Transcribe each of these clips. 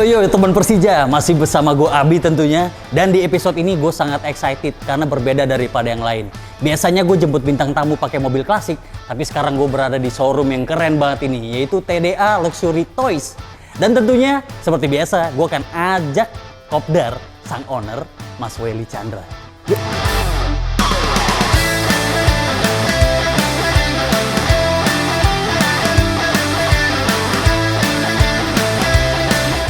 Yo teman Persija, masih bersama gue Abi tentunya. Dan di episode ini gue sangat excited karena berbeda daripada yang lain. Biasanya gue jemput bintang tamu pakai mobil klasik, tapi sekarang gue berada di showroom yang keren banget ini, yaitu TDA Luxury Toys. Dan tentunya seperti biasa gue akan ajak kopdar sang owner Mas Welly Chandra. Yuk.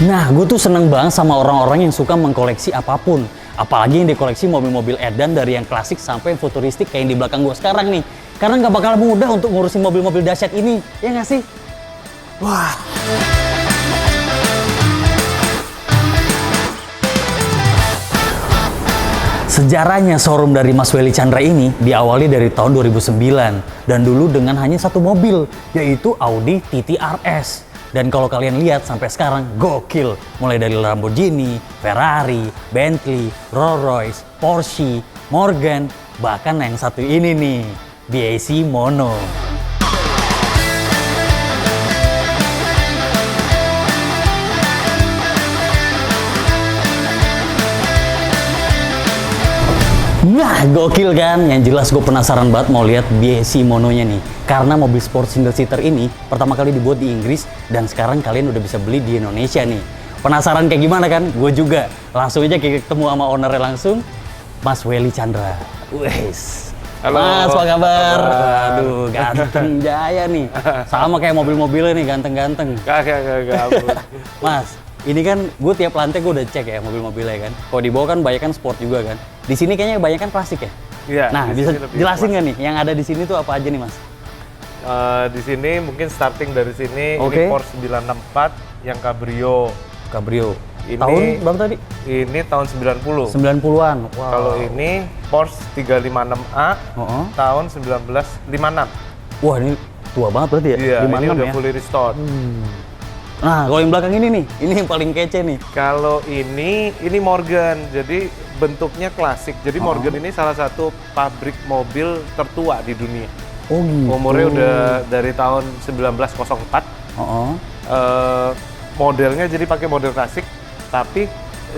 Nah, gue tuh seneng banget sama orang-orang yang suka mengkoleksi apapun. Apalagi yang dikoleksi mobil-mobil edan dari yang klasik sampai yang futuristik kayak yang di belakang gue sekarang nih. Karena nggak bakal mudah untuk ngurusin mobil-mobil dahsyat ini, ya nggak sih? Wah. Sejarahnya showroom dari Mas Welly Chandra ini diawali dari tahun 2009 dan dulu dengan hanya satu mobil, yaitu Audi TT RS. Dan kalau kalian lihat sampai sekarang gokil, mulai dari Lamborghini, Ferrari, Bentley, Rolls Royce, Porsche, Morgan, bahkan yang satu ini nih, BAC Mono. Nah, gokil kan? Yang jelas gue penasaran banget mau lihat BAC Mononya nih. Karena mobil sport single seater ini pertama kali dibuat di Inggris dan sekarang kalian udah bisa beli di Indonesia nih. Penasaran kayak gimana kan? Gue juga. Langsung aja ketemu sama ownernya langsung, Mas Welly Chandra. Wes. Halo. Mas, apa kabar? Aduh, ganteng jaya nih. Sama kayak mobil-mobilnya nih, ganteng-ganteng. Kagak. Mas, ini kan gue tiap lantai gue udah cek ya mobil-mobilnya kan. Kalau di bawah kan banyak kan sport juga kan. Di sini kayaknya banyak kan klasik ya? Iya. Nah, bisa jelasin nggak nih yang ada di sini tuh apa aja nih, Mas? Di sini mungkin starting dari sini, Oke. ini Porsche 964 yang Cabrio. Cabrio. Ini, Tahun berapa tadi? Ini tahun 90. 90-an. Wow. Kalau ini Porsche 356A tahun 1956. Wah, ini tua banget berarti ya? Iya, ini 56 udah ya? fully restored. Nah, kalau yang belakang ini nih, ini yang paling kece nih. Kalau ini Morgan, jadi bentuknya klasik. Jadi Morgan ini salah satu pabrik mobil tertua di dunia. Oh gitu. Umurnya udah dari tahun 1904. Modelnya jadi pakai model klasik, tapi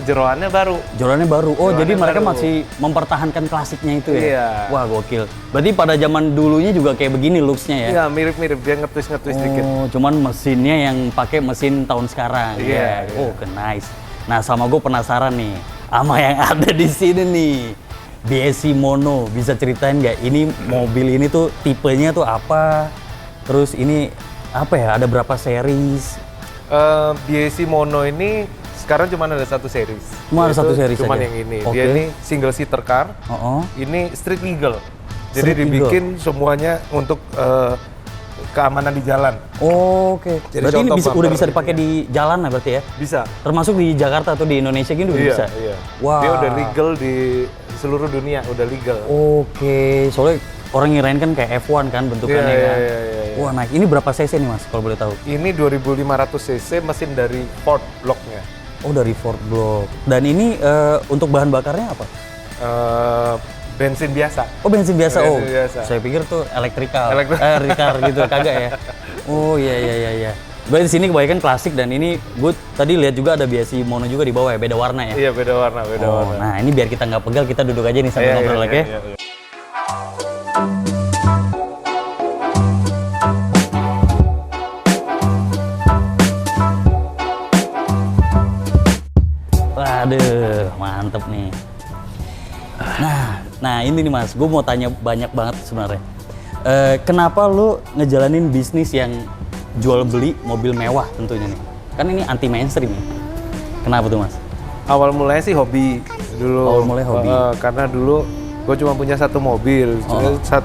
jeroannya baru. Jeroannya baru. Oh, Jeroannya jadi mereka baru. masih mempertahankan klasiknya itu ya? Iya. Wah, gokil. Berarti pada zaman dulunya juga kayak begini looks-nya ya? Iya, mirip-mirip, dia ngetwist dikit. Oh, cuman mesinnya yang pakai mesin tahun sekarang. Iya, Ya. Oh, nice. Nah, sama gue penasaran nih, sama yang ada di sini nih. BAC Mono, bisa ceritain nggak? Ini mobil ini tuh tipenya tuh apa? Terus ini apa ya? Ada berapa series? BAC Mono ini sekarang cuma ada satu series. Cuma ada satu series Cuman aja? yang ini. Oke. Dia ini single seater car. Ini street legal. Jadi Street dibikin semuanya untuk keamanan di jalan. Oh, oke. Jadi Berarti ini contoh udah bumper bisa dipakai gitu di jalan lah berarti ya? Bisa. Termasuk di Jakarta atau di Indonesia gini udah bisa? Iya. Wah. Dia udah legal di seluruh dunia, udah legal. Oke, soalnya orang ngirain kan kayak F1 kan bentukannya kan. Iya. Wah, nah ini berapa cc nih Mas kalau boleh tahu? Ini 2500 cc mesin dari Ford blocknya. Oh, dari Ford Block. Dan ini untuk bahan bakarnya apa? Bensin biasa. Oh, bensin biasa. Bensin Oh, biasa. saya pikir tuh elektrikal. Elektrik- Rikar gitu, kagak ya? Oh, iya. Berarti di sini kebanyakan klasik dan ini gue tadi lihat juga ada BAC Mono juga di bawah ya, beda warna ya? Iya, beda warna. Oh, nah ini biar kita nggak pegal, kita duduk aja nih sambil ngobrol lagi ya. Iya. Waduh, mantep nih. Nah ini nih Mas, gue mau tanya banyak banget sebenarnya. Kenapa lu ngejalanin bisnis yang jual beli mobil mewah tentunya nih? Kan ini anti mainstream ya. Kenapa tuh Mas? Awal mulanya sih hobi dulu. Awal mulai hobi. Karena dulu gue cuma punya satu mobil.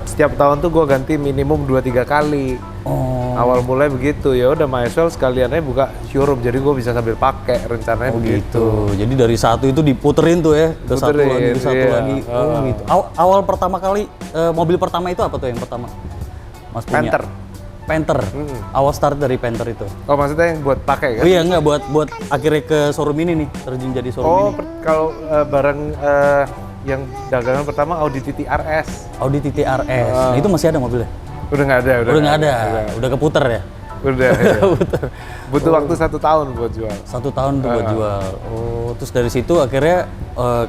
Setiap tahun tuh gue ganti minimum 2-3 kali. Oh. Awal mulai begitu, ya udah might as well sekalian aja buka showroom, jadi gue bisa sambil pakai rencananya Oh begitu. gitu. Jadi dari satu itu diputerin tuh ya ke satu Puterin, lagi, ke satu iya. lagi. Oh gitu. Awal pertama kali mobil pertama itu apa tuh yang pertama? Mas punya? Panther. Awal start dari Panther itu. Oh maksudnya yang buat pakai kan? Oh iya enggak buat akhirnya ke showroom ini nih, terjun jadi showroom Oh ini. kalau barang yang dagangan pertama Audi TT RS. Audi TT RS. Nah, itu masih ada mobilnya? Udah nggak ada. Udah nggak ada. Udah keputer ya? Udah. Ya. Butuh waktu 1 tahun buat jual. 1 tahun tuh buat jual. Oh, terus dari situ akhirnya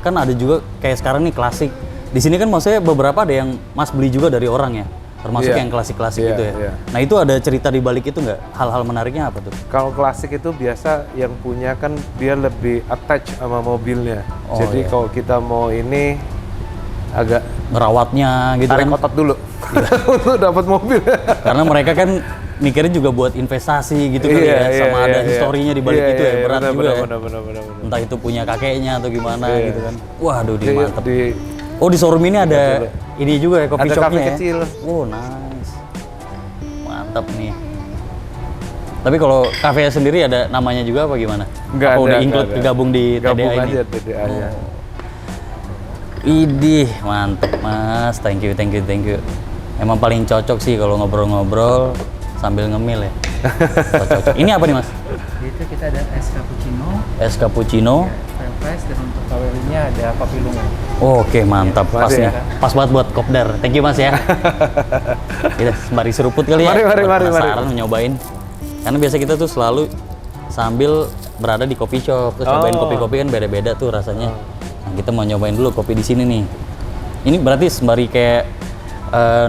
kan ada juga kayak sekarang nih klasik. Di sini kan maksudnya beberapa ada yang Mas beli juga dari orang ya, termasuk Iya. yang klasik-klasik Iya, gitu ya. iya. Nah itu ada cerita di balik itu nggak? Hal-hal menariknya apa tuh? Kalau klasik itu biasa yang punya kan dia lebih attach sama mobilnya. Oh, Jadi iya. kalau kita mau ini agak Ngerawatnya gitu tarik kan? otot dulu untuk dapat mobil. Karena mereka kan mikirnya juga buat investasi gitu kali ya, sama ada historinya di balik itu ya, berat juga ya. Benar. Entah itu punya kakeknya atau gimana Iya. gitu kan. Waduh, Jadi mantep. di Oh di showroom ini ada ini juga ya, coffee Ada shopnya cafe ya? kecil. Oh nice, mantap nih. Tapi kalau cafe sendiri ada namanya juga apa gimana? Nggak apa ada, udah nggak include ada. kegabung di gabung TDA ini? aja TDA-nya. Idih, mantep mas, thank you. Emang paling cocok sih kalau ngobrol-ngobrol sambil ngemil ya. Cocok. Ini apa nih mas? Itu kita ada es cappuccino, Es cappuccino. french fries, dan untuk kawelinya ada papilungan. Oke, mantap. Pas mari nih. ya. Pas banget buat kopdar. Thank you mas ya. Kita sembari seruput kali ya. Mari. Penasaran nyobain. Karena biasa kita tuh selalu sambil berada di coffee shop, terus cobain kopi-kopi kan beda-beda tuh rasanya. Nah, kita mau nyobain dulu kopi di sini nih. Ini berarti sembari kayak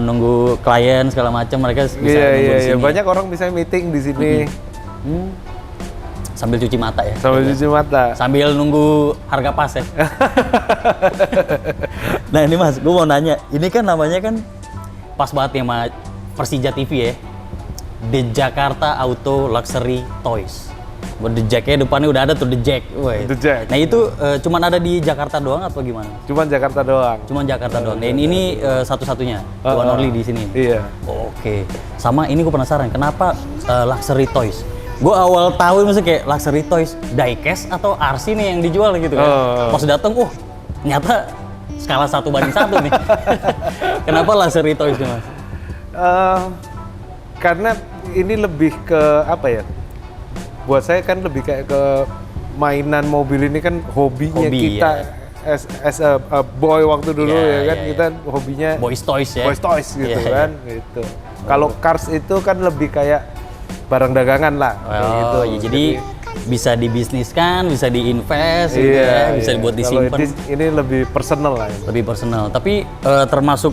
nunggu klien segala macam, mereka bisa nunggu di Iya. sini. Banyak orang bisa meeting di sini Sambil cuci mata ya. sambil cuci mata. Sambil nunggu harga pas ya. Nah ini mas, gue mau nanya, ini kan namanya kan pas banget ya sama Persija TV ya, The Jakarta Auto Luxury Toys. Buat The Jack-nya depannya udah ada tuh The Jack. Woy. The Jack. Nah itu cuman ada di Jakarta doang atau gimana? Cuman Jakarta doang. Cuman Jakarta doang. Dan ini satu-satunya, one only di sini. Iya. Oke, sama ini gue penasaran, kenapa luxury toys? Gue awal tahu maksudnya kayak luxury toys, diecast atau RC nih yang dijual gitu kan. Pas dateng, ternyata skala 1:1 nih. Kenapa luxury toys nih mas? Karena ini lebih ke apa ya? Buat saya kan lebih kayak ke mainan mobil ini kan hobinya Hobi, kita ya. as a boy waktu dulu Ya, ya kan ya, kita hobinya Boys toys ya. boys toys gitu Iya, kan gitu. Kalau cars itu kan lebih kayak barang dagangan lah kayak gitu. Oh, iya, jadi bisa dibisniskan, bisa diinvest, gitu ya, bisa dibuat Kalau disimpan. ini lebih personal lah. Ya. Lebih personal. Tapi termasuk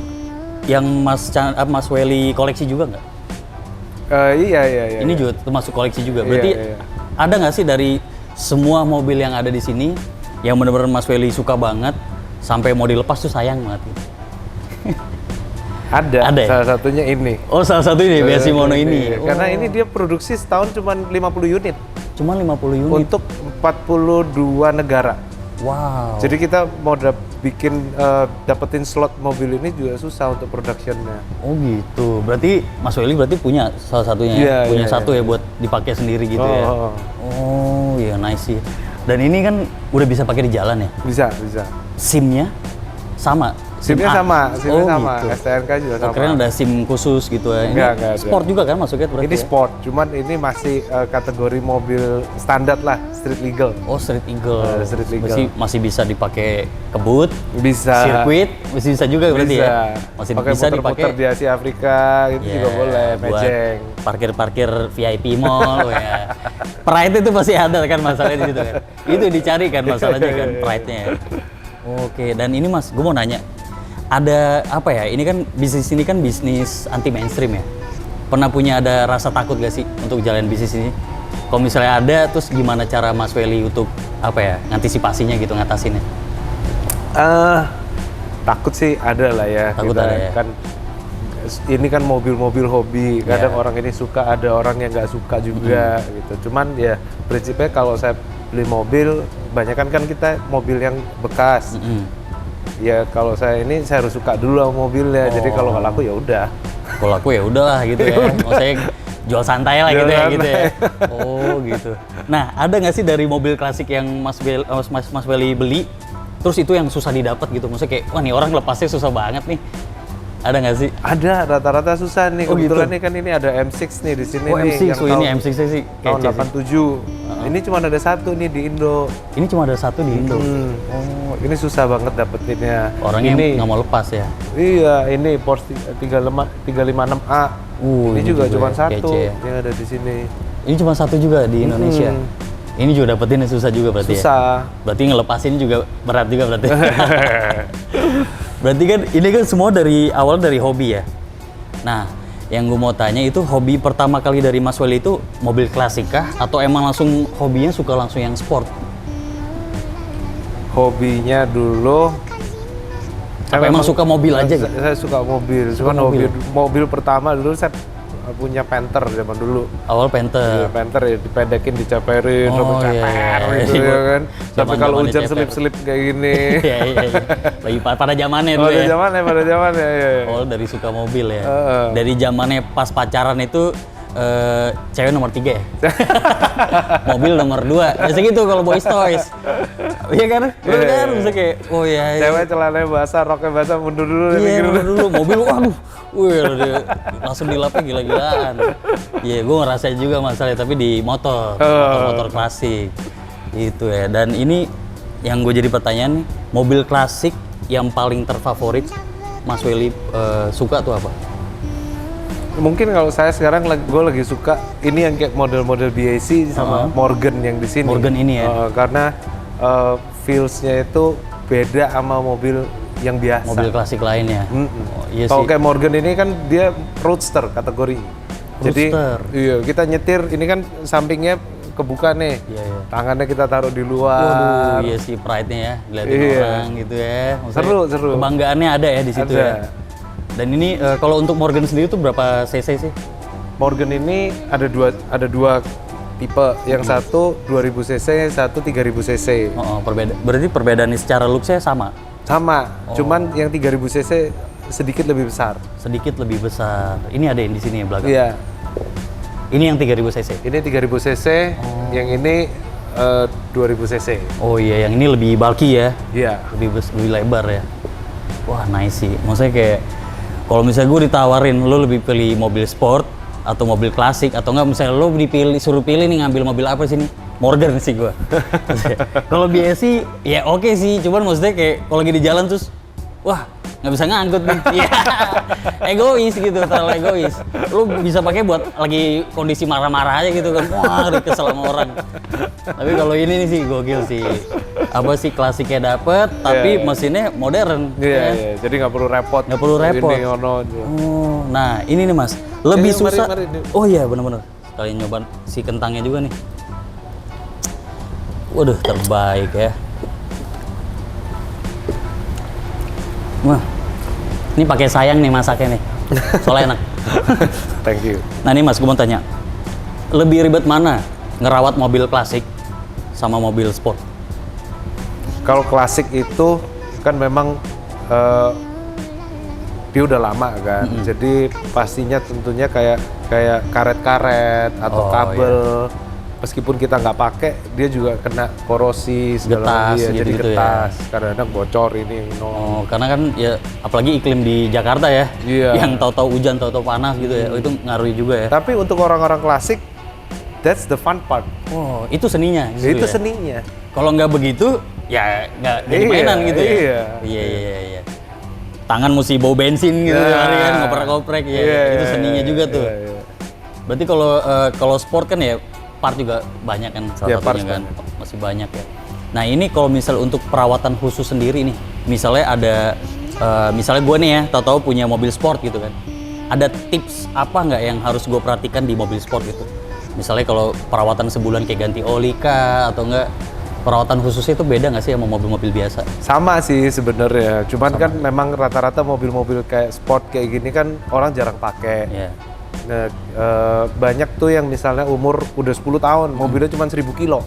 yang Mas Welly koleksi juga nggak? Iya. Ini juga termasuk koleksi juga. Iya, Berarti iya. ada nggak sih dari semua mobil yang ada di sini yang benar-benar Mas Welly suka banget sampai mau dilepas tuh sayang banget? Gitu? Ada ya? salah satunya ini. Oh salah satu ini Biasi Mono ini. Iya, Karena ini dia produksi setahun cuma 50 unit Cuma 50 unit. untuk 42 negara. Wow. Jadi kita mau bikin dapetin slot mobil ini juga susah untuk productionnya. Oh gitu. Berarti Mas Welly punya salah satunya ya? Iya, Punya iya, satu ya buat dipakai sendiri gitu ya. Oh iya nice sih. Dan ini kan udah bisa pakai di jalan ya. Bisa. SIM-nya sama. SIM-nya A. sama, SIM-nya sama, Gitu. STNK juga sama. Keren ada SIM khusus gitu ya. Ini Enggak ada. sport juga kan masuknya berarti Ini ya? sport, cuman ini masih kategori mobil standar lah, street legal. Oh Street Eagle. Street Eagle. Masih bisa dipakai kebut, Bisa. sirkuit, masih bisa juga berarti Bisa. ya. Masih Pakai bisa muter-muter dipakai di Asia Afrika, itu ya, juga boleh, buat mejeng. parkir-parkir VIP mall ya. Pride itu pasti ada kan masalahnya di situ kan. Itu dicari kan masalahnya kan pride-nya. Ya. Oke, dan ini Mas, gue mau nanya. Ada apa ya? Ini kan bisnis ini kan bisnis anti mainstream ya. Pernah punya ada rasa takut gak sih untuk jalan bisnis ini? Kalau misalnya ada, terus gimana cara Mas Welly untuk apa ya? Ngantisipasinya gitu, ngatasinnya? Takut sih ada lah ya. Takut kita ada ya. Kan ini kan mobil-mobil hobi. Kadang Ya. orang ini suka, ada orang yang nggak suka juga gitu. Cuman ya prinsipnya kalau saya beli mobil, banyak kan kita mobil yang bekas. Ya kalau saya ini saya harus suka dulu sama mobilnya. Jadi kalau nggak laku ya udah. Kalau aku ya udahlah gitu ya. Maksudnya jual santai lah Jual gitu ya, santai. gitu ya. Oh gitu. Nah ada nggak sih dari mobil klasik yang Mas Welly beli, terus itu yang susah didapat gitu? Maksudnya kayak, wah nih orang lepasnya susah banget nih. Ada nggak sih? Ada, rata-rata susah nih. Oh, Kebetulan gitu? nih kan ini ada M6 nih di sini Oh nih. M6, yang ini M6 sih tahun kece sih. 87. Ini cuma ada satu nih di Indo. Ini cuma ada satu di Indo. Oh, ini susah banget dapetinnya. Orangnya ini nggak mau lepas ya. Iya, ini Porsche 356A. Ini juga cuma satu kece ya. yang ada di sini. Ini cuma satu juga di Indonesia. Ini juga dapetin susah juga berarti ya? Susah. Berarti ngelepasin juga berat juga berarti. Berarti kan ini kan semua dari awal dari hobi ya. Nah, yang gue mau tanya itu hobi pertama kali dari Mas Welly itu mobil klasik kah? Atau emang langsung hobinya suka langsung yang sport? Hobinya dulu. Apa emang suka mobil aja gitu? Saya suka mobil. Cuman mobil pertama dulu saya punya Panther zaman dulu. Awal Panther. Iya, Panther ya dipendekin, dicaperin, Oh, sampai iya, caper iya. gitu ya kan. Sampai Zaman-zamannya kalau hujan caper. selip-selip kayak gini. Iya, iya, iya. Lagi pada zamannya dulu Pada ya. zamannya ya. Awal dari suka mobil ya. Dari zamannya pas pacaran itu cewek nomor 3 ya? Mobil nomor 2. Biasa gitu kalau boys toys. Iya kan? Bener kan? Bisa kayak, oh iya. Cewek celananya basah, roknya basah, mundur dulu dia Iya, mikir. dulu mobil, waduh. Wih, langsung dilapnya gila-gilaan. Iya, gue ngerasain juga masalahnya, tapi di motor klasik. Gitu ya. Dan ini yang gue jadi pertanyaan nih, mobil klasik yang paling terfavorit Mas Welly suka tuh apa? Mungkin kalau saya sekarang gue lagi suka ini yang kayak model-model BAC sama Morgan yang di sini. Morgan ini ya? Karena feels-nya itu beda sama mobil yang biasa. Mobil klasik lainnya. Oh, iya Kalau sih. kayak Morgan ini kan dia roadster kategori. Jadi Roadster. iya kita nyetir ini kan sampingnya kebuka nih. Iya, iya. Tangannya kita taruh di luar. Waduh, iya sih pride-nya ya, dilihatin Iya. orang gitu ya. Maksudnya Seru. Kebanggaannya ada ya di situ Ada. ya. Dan ini kalau untuk Morgan sendiri tuh berapa cc sih? Morgan ini ada dua tipe. Yang satu 2000 cc, satu 3000 cc. Berarti perbedaannya secara looks-nya sama? Sama, cuman yang 3000 cc sedikit lebih besar. Sedikit lebih besar. Ini ada yang di sini ya belakang? Iya. Ini yang 3000 cc? Ini 3000 cc, yang ini 2000 cc. Oh iya, yang ini lebih bulky ya? Iya. Lebih lebar ya? Wah nice sih. Maksudnya kayak kalau misalnya gue ditawarin, lo lebih pilih mobil sport atau mobil klasik atau enggak misalnya lo suruh pilih nih ngambil mobil apa sini? Morgan sih gue. Kalau BSC ya oke sih, cuman maksudnya kayak kalau lagi di jalan terus wah nggak bisa ngangkut nih. Iya. Egois gitu, terlalu egois. Lo bisa pakai buat lagi kondisi marah-marah aja gitu kan. Wah, kesel sama orang. Tapi kalau ini nih sih gokil sih. Apa sih klasiknya dapet, tapi mesinnya modern. Iya, kan? iya. Jadi nggak perlu repot. Nggak perlu repot. Ini, ono, gitu. Oh, nah ini nih mas, lebih Mari, susah. mari. Oh iya bener-bener. Kalian nyoba si kentangnya juga nih. Waduh terbaik ya. Wah, ini pakai sayang nih masaknya nih. Soalnya enak. Thank you. Nah nih mas, gue mau tanya, lebih ribet mana ngerawat mobil klasik sama mobil sport? Kalau klasik itu kan memang dia udah lama kan, jadi pastinya tentunya kayak karet-karet atau Oh, kabel. Meskipun kita nggak pakai, dia juga kena korosi segala Getas, jadi gitu-gitu ya. getas. Kadang-kadang bocor ini. Oh, karena kan ya apalagi iklim di Jakarta ya, Iya. yang tahu-tahu hujan, tahu-tahu panas gitu ya, itu ngaruhi juga ya. Tapi untuk orang-orang klasik, that's the fun part. Oh, itu seninya. Gitu Itu ya? seninya. Kalau nggak begitu, ya nggak jadi Iya, mainan gitu ya. iya. Iya. Tangan mesti bau bensin gitu Nah. kan, ngoprek-ngoprek ya. Iya, Itu seninya juga tuh. iya. Berarti kalau sport kan ya part juga banyak kan salah Iya, parts satunya kan masih banyak ya. Nah ini kalau misal untuk perawatan khusus sendiri nih, misalnya ada misalnya gue nih ya, tahu-tahu punya mobil sport gitu kan, ada tips apa nggak yang harus gue perhatikan di mobil sport gitu? Misalnya kalau perawatan sebulan kayak ganti oli kah atau enggak, perawatan khususnya itu beda nggak sih sama mobil-mobil biasa? Sama sih sebenarnya. Cuman kan memang rata-rata mobil-mobil kayak sport kayak gini kan orang jarang pakai. Ya. Nah, banyak tuh yang misalnya umur udah 10 tahun, mobilnya cuma 1000 kilo.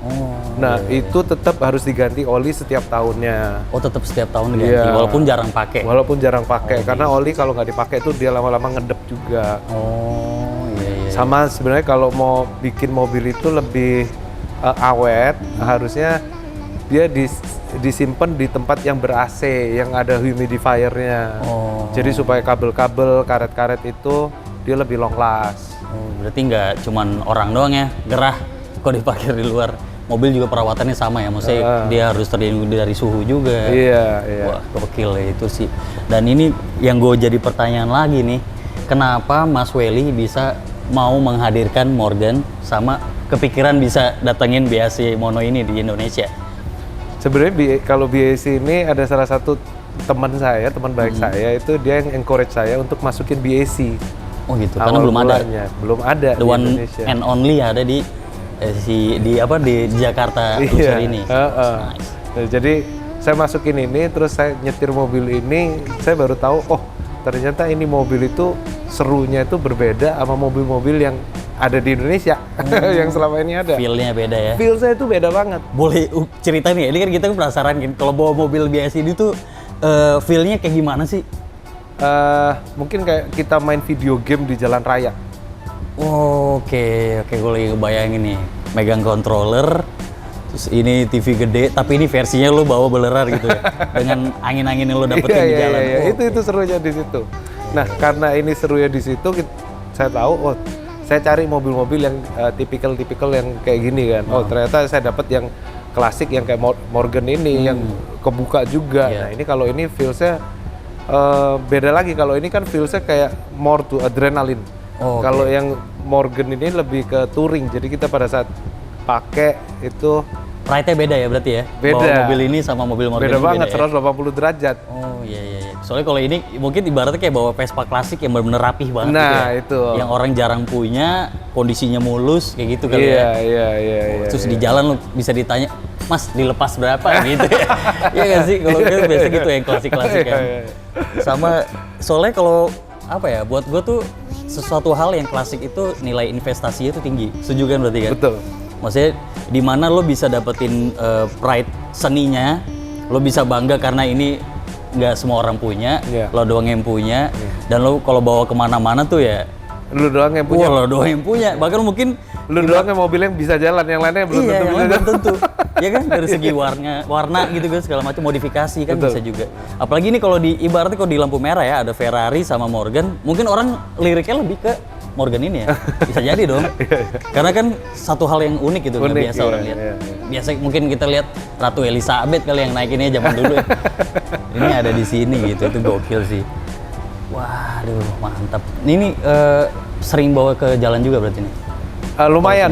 Oh. Nah, itu tetap harus diganti oli setiap tahunnya. Oh tetap setiap tahun diganti, Iya. walaupun jarang pakai. Walaupun jarang pakai, karena oli kalau nggak dipakai tuh dia lama-lama ngedep juga. Oh iya. Sama sebenarnya kalau mau bikin mobil itu lebih awet, harusnya dia disimpan di tempat yang ber AC, yang ada humidifier-nya. Oh Jadi supaya kabel-kabel, karet-karet itu dia lebih long last. Berarti nggak cuman orang doang ya gerah kok dipakai di luar. Mobil juga perawatannya sama ya, maksudnya dia harus terlindungi dari suhu juga. Iya. Wah, gokil ya itu sih. Dan ini yang gue jadi pertanyaan lagi nih, kenapa Mas Welly bisa mau menghadirkan Morgan sama kepikiran bisa datengin BAC Mono ini di Indonesia? Sebenarnya kalau BAC ini ada salah satu teman baik saya itu dia yang encourage saya untuk masukin BAC. Oh gitu, karena belum ada. Belum ada The di one Indonesia. and only ada di di Jakarta Luxury ini. Nice. Nah, jadi saya masukin ini, terus saya nyetir mobil ini, saya baru tahu, oh ternyata ini mobil itu serunya itu berbeda sama mobil-mobil yang ada di Indonesia yang selama ini ada. Feel-nya beda ya. Feel saya itu beda banget. Boleh cerita nih, ini kan kita penasaran kan, kalau bawa mobil biasa ini tuh feel-nya kayak gimana sih? Mungkin kayak kita main video game di jalan raya. Oke, gue lagi ngebayangin nih, megang controller, terus ini TV gede, tapi ini versinya lo bawa belerar gitu ya, dengan angin-angin yang lo dapetin di jalan. Iya. Itu serunya di situ. Nah, karena ini serunya di situ, saya tahu, saya cari mobil-mobil yang tipikal yang kayak gini kan. Oh, ternyata saya dapat yang klasik yang kayak Morgan ini, yang kebuka juga. Nah, ini kalau ini feels-nya beda lagi. Kalau ini kan feels-nya kayak more to adrenaline. Kalau yang Morgan ini lebih ke touring, jadi kita pada saat pakai itu ride-nya beda ya berarti ya? Beda. Bawa mobil ini sama mobil Morgan beda ini banget, beda 180 derajat. Oh iya. Soalnya kalau ini mungkin ibaratnya kayak bawa Vespa klasik yang benar-benar rapih banget gitu ya. Itu. Yang orang jarang punya, kondisinya mulus kayak gitu kali ya. Iya. Terus di jalan lo bisa ditanya, Mas dilepas berapa gitu ya? Iya nggak sih? Kalau kita biasa gitu yang klasik-klasik kan. Sama soalnya kalau apa ya, buat gue tuh sesuatu hal yang klasik itu nilai investasinya itu tinggi. Setuju kan berarti kan? Betul. Maksudnya di mana lo bisa dapetin pride seninya, lo bisa bangga karena ini nggak semua orang punya, lo doang yang punya, dan lo kalau bawa kemana-mana tuh ya lu doang yang punya. lo doang yang punya. Bahkan mungkin Lu doang yang mobil yang bisa jalan, yang lainnya belum iya, tentu yang bisa lain jalan. belum tentu. Ya kan dari segi warna gitu kan segala macam modifikasi kan bisa juga. Apalagi ini kalau di ibaratnya kalau di lampu merah ya ada Ferrari sama Morgan, mungkin orang liriknya lebih ke Morgan ini ya. Bisa jadi dong. Karena kan satu hal yang unik gitu nggak biasa orang lihat. Biasa mungkin kita lihat Ratu Elizabeth kali yang naikinnya zaman dulu. Ini ada di sini gitu, itu gokil sih. Waduh, mantap. Ini sering bawa ke jalan juga berarti nih? Lumayan.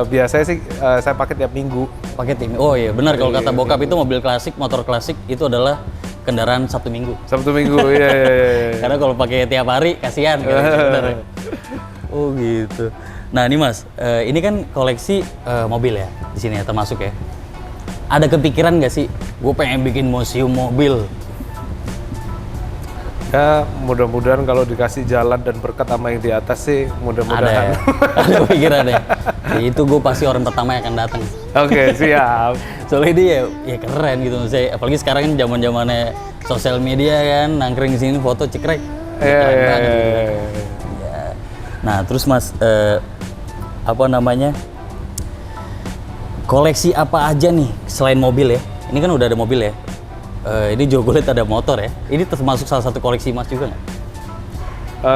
Biasanya sih saya pakai tiap minggu. Pakai tim. Oh iya, benar kalau kata bokap itu mobil klasik, motor klasik itu adalah kendaraan Sabtu Minggu. Sabtu Minggu, iya. Karena kalau pakai tiap hari kasihan kan sebenarnya. Oh gitu. Nah ini Mas, ini kan koleksi mobil ya di sini ya termasuk ya. Ada kepikiran nggak sih, gue pengen bikin museum mobil? Ya mudah-mudahan kalau dikasih jalan dan berkat sama yang di atas sih mudah-mudahan. Ada pikiran ya. Itu gue pasti orang pertama yang akan datang. Oke, siap. Soalnya dia ya keren gitu maksudnya. Apalagi sekarang kan zaman-zamannya sosial media kan, nangkring sini foto cekrek. Keren banget gitu kan. Ya. Nah terus Mas, apa namanya? Koleksi apa aja nih selain mobil ya? Ini kan udah ada mobil ya. Ini juga gue lihat ada motor ya. Ini termasuk salah satu koleksi Mas juga nggak?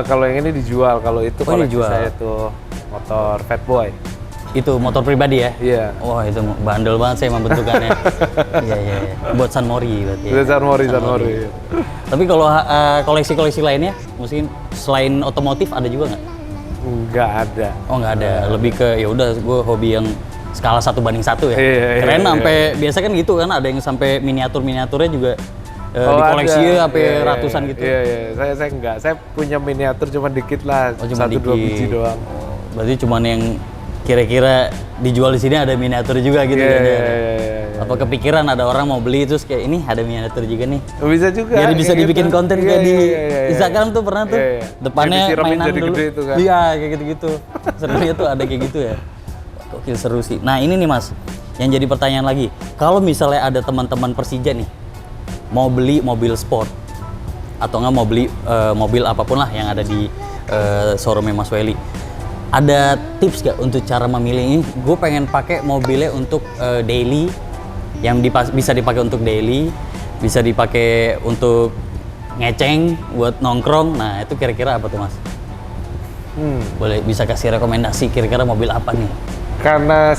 Kalau yang ini dijual, kalau itu koleksi dijual. saya tuh motor Fatboy. Itu motor pribadi ya? Iya. Wah itu bandel banget saya emang bentukannya. Iya. Buat San Mori berarti. Ya. San Mori. Tapi kalau koleksi-koleksi lainnya, mungkin selain otomotif ada juga nggak? Nggak ada. Oh nggak ada. Lebih ke ya udah gue hobi yang skala 1:1 ya. Iya, Keren sampai biasa kan gitu kan, ada yang sampai miniaturnya juga dikoleksi sampai ratusan gitu. Iya. Saya enggak. Saya punya miniatur cuma dikit lah. Cuma 1-2 biji doang. Berarti cuman yang kira-kira dijual di sini ada miniatur juga gitu kan ya. Apa kepikiran ada orang mau beli terus kayak ini ada miniatur juga nih. Bisa juga. Jadi bisa dibikin gitu. konten kayak di Instagram tuh pernah tuh. Depannya mainan dulu. Itu kan. Iya, kayak gitu-gitu. Sebenarnya tuh ada kayak gitu ya. Gokil seru sih. Nah ini nih Mas, yang jadi pertanyaan lagi. Kalau misalnya ada teman-teman Persija nih, mau beli mobil sport, atau nggak mau beli mobil apapun lah yang ada di showroomnya Mas Welly, ada tips gak untuk cara memilih ini? Gue pengen pakai mobilnya untuk daily, yang bisa dipakai untuk daily, bisa dipakai untuk ngeceng, buat nongkrong. Nah, itu kira-kira apa tuh Mas? Boleh bisa kasih rekomendasi kira-kira mobil apa nih? Karena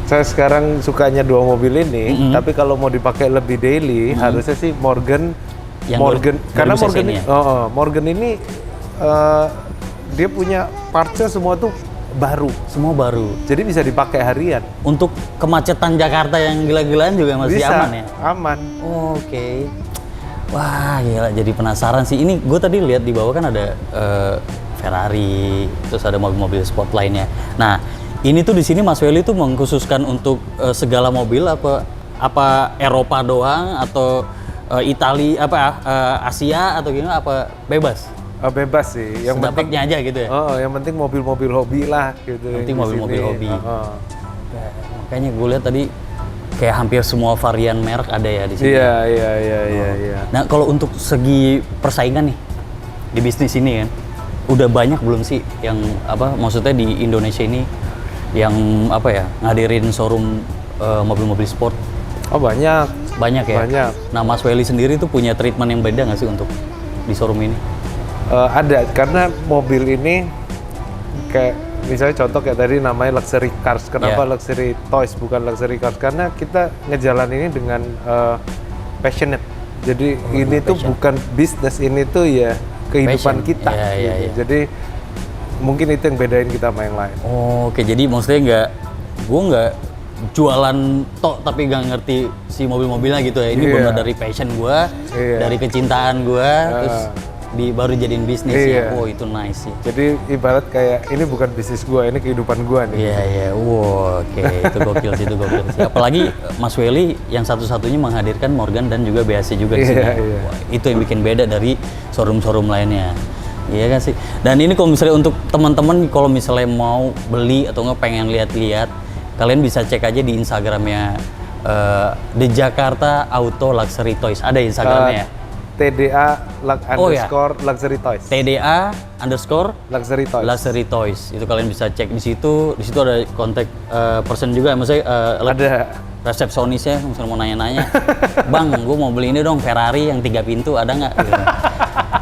saya sekarang sukanya dua mobil ini, tapi kalau mau dipakai lebih daily, harusnya sih Morgan. Karena 2000 cc Morgan ini ya? Morgan ini dia punya partsnya semua tuh baru, Semua baru. jadi bisa dipakai harian. Untuk kemacetan Jakarta yang gila-gilaan juga masih Bisa, aman ya? aman. Oke. Wah, gila, jadi penasaran sih. Ini gue tadi lihat di bawah kan ada Ferrari, terus ada mobil-mobil sport lainnya. Nah, ini tuh di sini Mas Welly tuh mengkhususkan untuk segala mobil apa Eropa doang atau Italia Asia atau gimana, apa bebas? Bebas sih, yang penting Sedapatnya aja gitu ya. yang penting mobil-mobil hobi lah gitu. Yang penting di mobil-mobil sini. hobi. Makanya gue lihat tadi kayak hampir semua varian merek ada ya di sini. Iya. Nah, kalau untuk segi persaingan nih di bisnis ini kan, udah banyak belum sih yang maksudnya di Indonesia ini yang ngadirin showroom mobil-mobil sport? Oh banyak. Banyak ya? Banyak. Nah, Mas Welly sendiri tuh punya treatment yang beda nggak sih untuk di showroom ini? Ada, karena mobil ini kayak misalnya contoh kayak tadi namanya luxury cars. Kenapa Yeah. luxury toys bukan luxury cars? Karena kita ngejalan ini dengan passionate. Jadi ini tuh passion. bukan bisnis, ini tuh ya kehidupan Passion. kita. Iya, iya, iya. Jadi mungkin itu yang bedain kita sama yang lain. Oke, jadi maksudnya gue nggak jualan tok tapi nggak ngerti si mobil-mobilnya gitu ya. Ini Iya. benar dari passion gue, Iya. dari kecintaan gue, terus baru jadiin bisnis ya. Iya. Oh, itu nice sih. Jadi ibarat kayak ini bukan bisnis gua, ini kehidupan gua nih. Iya. Wow, oke. Itu gokil sih, itu gokil sih. Apalagi Mas Welly yang satu-satunya menghadirkan Morgan dan juga BAC juga di sini. Iya. Wah, itu yang bikin beda dari showroom-showroom lainnya. Iya kan sih. Dan ini kalau misalnya untuk teman-teman kalau misalnya mau beli atau nggak pengen lihat-lihat, kalian bisa cek aja di Instagramnya The Jakarta Auto Luxury Toys. Ada Instagramnya ya? TDA Oh, ya. Luxury Toys. TDA _ Luxury Toys. Luxury Toys. Itu kalian bisa cek di situ. Di situ ada kontak person juga, maksudnya Ada. resepsionisnya misalnya mau nanya-nanya. Bang, gue mau beli ini dong Ferrari yang 3 pintu, ada nggak? Gitu.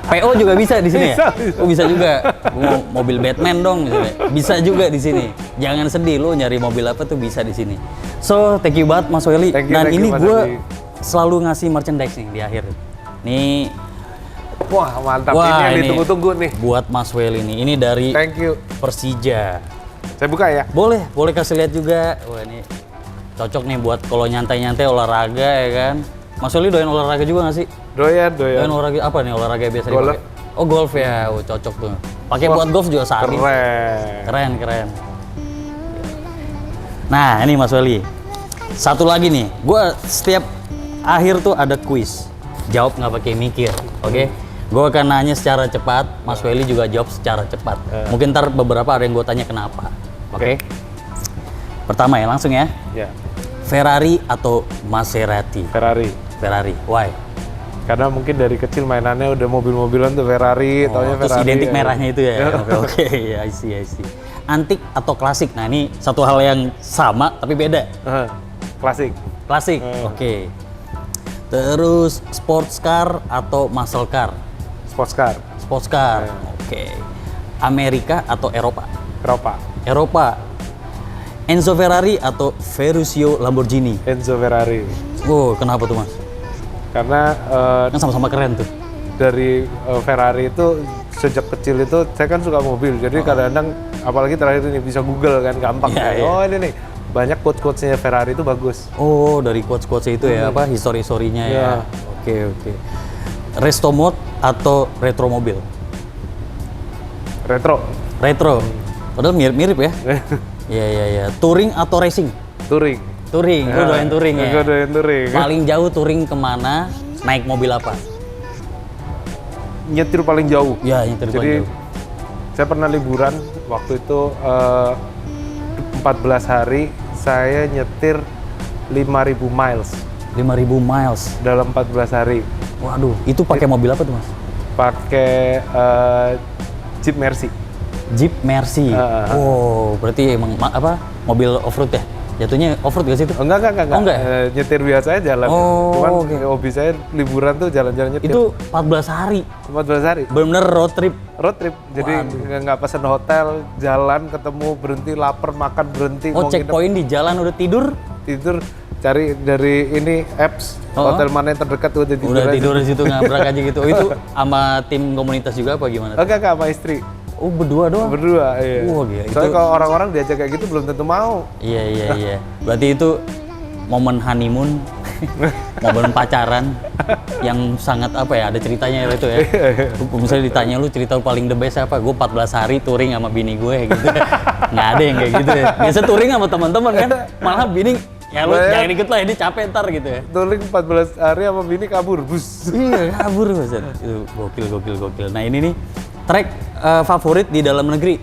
PO juga bisa di sini ya? Bisa. Oh, bisa juga. Gue mau mobil Batman dong misalnya. Bisa juga di sini. Jangan sedih lo nyari mobil apa tuh bisa di sini. So, thank you banget Mas Welly. Thank you, Dan ini Mas gue Adi. selalu ngasih merchandise nih di akhir. Nih, Wah, mantap. wah, ini yang ini ditunggu-tunggu nih. buat Mas Welly nih. Ini dari Thank you. Persija. Saya buka ya. Boleh kasih lihat juga. Wah, ini cocok nih buat kalau nyantai-nyantai olahraga ya kan. Mas Welly doyan olahraga juga nggak sih? Doyan. Doyan olahraga apa nih olahraga yang biasa Golf. dipakai? Oh, golf ya. Oh, cocok tuh. Pakai buat golf juga sabi. Keren. Keren. Nah, ini Mas Welly. Satu lagi nih. Gua setiap akhir tuh ada kuis. Jawab nggak pakai mikir, oke? Gue akan nanya secara cepat, Mas Welly juga jawab secara cepat. Mungkin ntar beberapa ada yang gue tanya kenapa, oke? Pertama ya, langsung ya. Ya. Ferrari atau Maserati? Ferrari. Ferrari, why? Karena mungkin dari kecil mainannya udah mobil-mobilan tuh Ferrari, taunya Terus Ferrari. identik merahnya itu ya? Oke, I see. Antik atau klasik? Nah ini satu hal yang sama tapi beda. Klasik. Klasik, oke. Terus sports car atau muscle car? Sports car. Sports car, oke. Amerika atau Eropa? Eropa. Eropa. Enzo Ferrari atau Ferruccio Lamborghini? Enzo Ferrari. Oh, kenapa tuh Mas? Karena Kan sama-sama keren tuh. dari Ferrari itu sejak kecil itu saya kan suka mobil. Jadi kadang-kadang apalagi terakhir ini bisa Google kan gampang. Iya, kan. iya. Oh ini nih banyak quotes-quotesnya Ferrari itu bagus. Oh, dari quotes-quotes itu ya, apa histori-historinya ya. Iya. Oke. Resto mode atau retro mobil? Retro. Retro. Padahal mirip-mirip ya. Iya. Touring atau racing? Touring. Touring. Lu doyan touring ya? Gue doyan touring. Paling jauh touring kemana? Naik mobil apa? Nyetir paling jauh. Ya, nyetir paling Jadi jauh. saya pernah liburan waktu itu 14 hari saya nyetir 5.000 miles 5.000 miles. dalam 14 hari. Waduh, itu pakai mobil apa tuh Mas? Pakai Jeep Mercy. Jeep Mercy. Oh, berarti emang mobil off-road ya? Jatuhnya off-road gak sih itu? Enggak. Oh, enggak? Nyetir biasa aja jalan. Oh, Cuman oke. hobi saya liburan tuh jalan-jalan nyetir. Itu 14 hari. 14 hari. Bener-bener road trip. Road trip, jadi nggak pesen hotel, jalan, ketemu, berhenti, lapar, makan, berhenti, Oh, mau nginep, checkpoint di jalan udah tidur? tidur, cari dari ini apps, Oh. hotel mana yang terdekat tuh udah tidur Udah aja. tidur di situ ngabrak aja gitu. Oh, itu sama tim komunitas juga apa gimana? Enggak, sama istri, Oh, berdua doang? berdua, iya. Wah, gila, Soalnya itu- kalau orang-orang diajak kayak gitu belum tentu mau. Iya. Berarti itu momen honeymoon, momen pacaran yang sangat apa ya, ada ceritanya itu ya. Misalnya ditanya lu cerita lu paling the best apa? Gue 14 hari touring sama bini gue gitu. Nggak ada yang kayak gitu ya. Biasa touring sama teman-teman kan, malah bini ya lu Banyak. jangan ikut lah, ini capek ntar gitu ya. Touring 14 hari sama bini kabur, bus. Iya, kabur Mas. Itu gokil. Nah, ini nih track favorit di dalam negeri.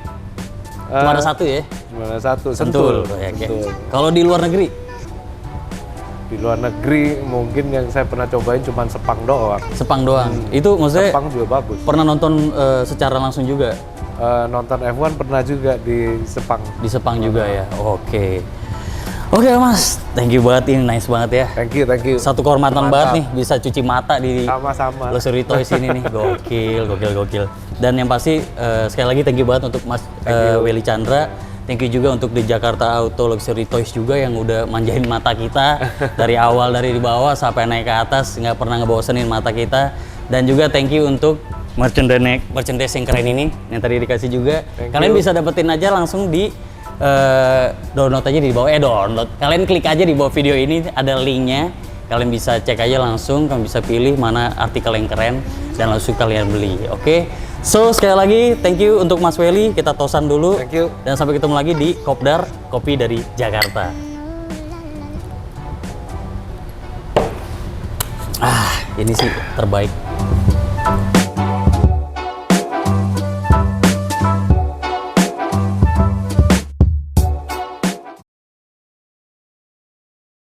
Cuma ada satu ya. Gimana satu? Sentul. Sentul. Ya, oke. Sentul. Kalau di luar negeri, Di luar negeri mungkin yang saya pernah cobain cuma Sepang doang. Sepang doang. Itu maksudnya Sepang juga bagus. pernah nonton secara langsung juga Nonton F1 pernah juga di Sepang. di Sepang juga ya. Oke. Oke Mas, thank you banget, ini nice banget ya. Thank you. Satu kehormatan Mantap. banget nih bisa cuci mata di Sama-sama. Luxury Toys ini nih. Gokil. Dan yang pasti sekali lagi thank you banget untuk Mas Welly Chandra. Thank you juga untuk di Jakarta Auto Luxury Toys juga yang udah manjain mata kita dari awal, dari di bawah sampai naik ke atas, nggak pernah ngebosenin mata kita. Dan juga thank you untuk merchandise yang keren ini yang tadi dikasih juga. Thank Kalian you. bisa dapetin aja langsung di download aja di bawah, download. Kalian klik aja di bawah video ini ada linknya. Kalian bisa cek aja langsung, kalian bisa pilih mana artikel yang keren dan langsung kalian beli. Oke. So sekali lagi thank you untuk Mas Welly, kita tosan dulu. Thank you. Dan sampai ketemu lagi di Kopdar, kopi dari Jakarta. Ini sih terbaik.